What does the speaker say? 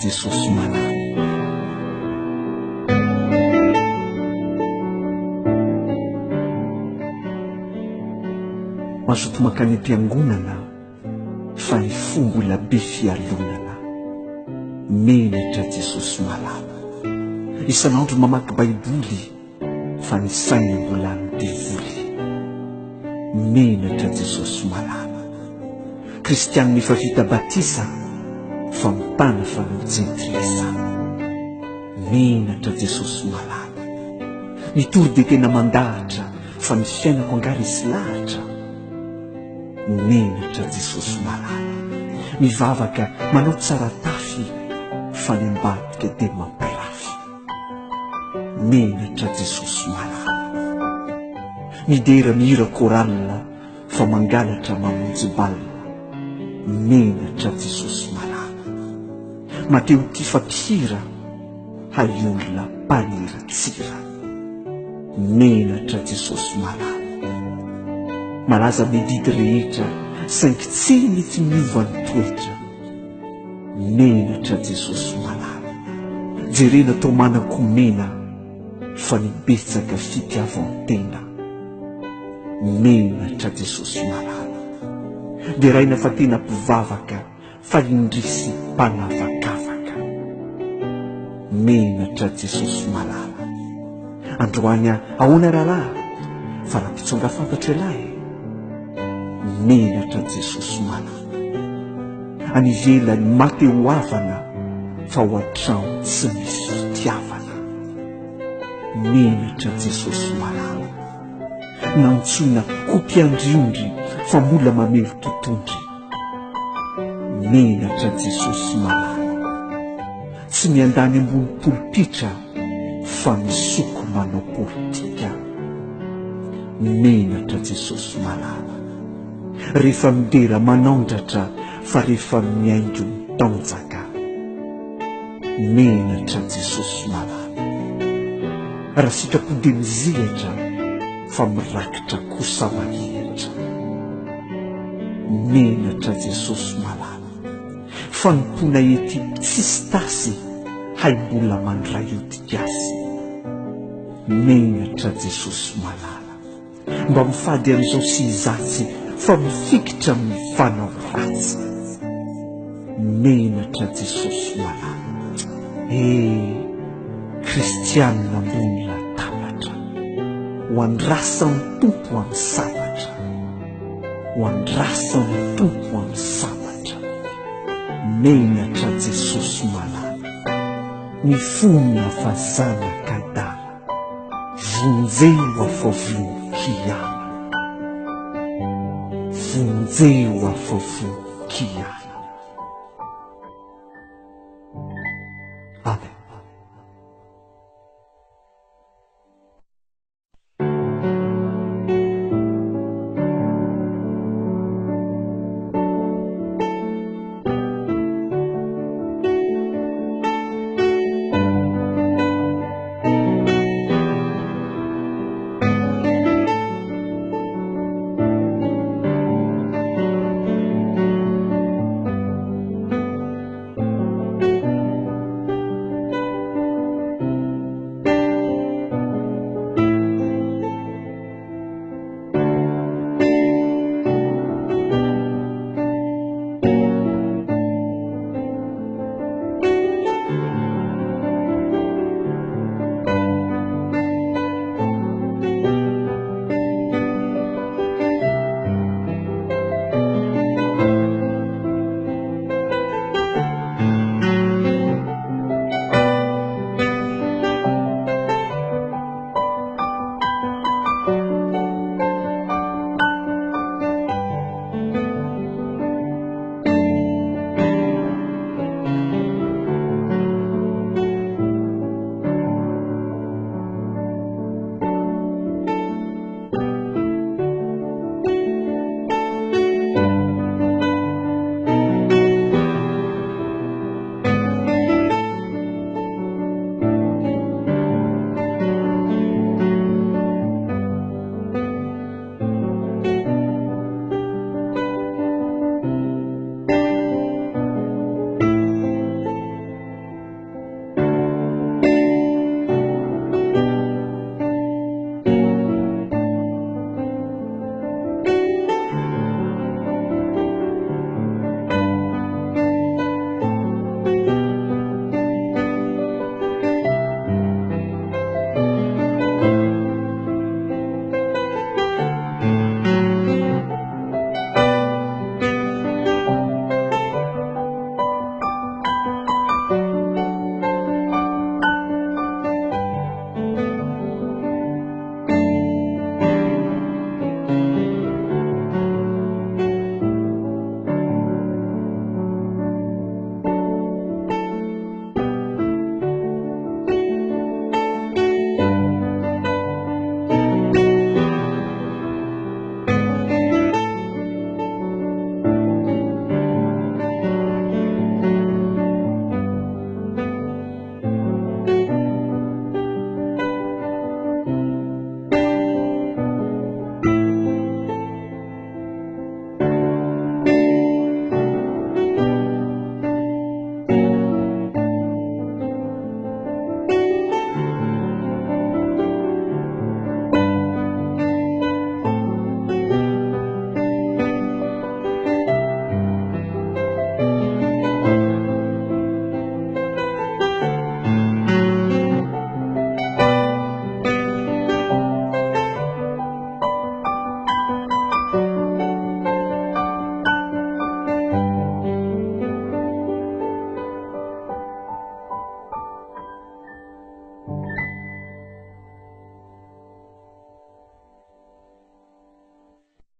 Jesosy malala. Mazoto makany am-piangonana fa ny fomba olabe fialonana. Menatra Jesosy malala. Isan'andro mamaky baiboly fa ny saina mbola midevoly. Menatra Jesosy malala. Kristianina efa vita batisa fa mitana fanojentilesa. Menatra Jesosy malala. Nitory de tena mandahatra fa ny fiainako angary isy lahatra. Menatra Jesosy malala. Mivavaka manao tsara tafy fa ny ambadika de mampirafy. Menatra Jesosy malala. Midera mihira koralina fa mangalatra mamonjy balina. Menatra Jesosy malala. Mateo ty fakihira hay olona panira tsira. Menatra Jesosy malala. Malaza medidy rehetra saingy tsy mety miova ny toetra. Menatra Jesosy malala. Jerena tao manako mena fa nibetsaka fitiavan-tena. Menatra Jesosy malala. De raina fa tena mpivavaka fa indrisy mpanavakavaka. Menatra Jesosy malala. Androany ahoana rahalahy fa raha mpitsonga fantatra elahy. Menatra Jesosy malala. Anivela ny maty ho avana fa ho an-trano tsy misy fitiavana. Menatra Jesosy malala. Nantsoina kopiandriondry fa mola mamelo totondry. Menatra Jesosy malala. Tsy miandany ambony polipitra fa misoko manao politika. Menatra Jesosy malala. Rehefa midera manaondratra fa rehefa miaingo mitanjaka. Menatra Jesosy malala. Raha sitrapo de mizihatra fa mirakitra kosa mahihatra. Menatra Jesosy malala. Fanompona ety tsisy tasy hay mbola mandray odikasy. Menatra Jesosy malala. Mba mifady an'izao sy izatsy fa mifikitra mifanao ratsy. Menatra Jesosy malala. Kristianina ambony latabatra, ho andrasan'ny tompo amin'ny sabatra. Ho andrasan'ny tompo amin'ny sabatra. Menatra Jesosy malala. Ny fonina fa zanaka dala, vonjeo afavokiana. Vonjeo afavokiana.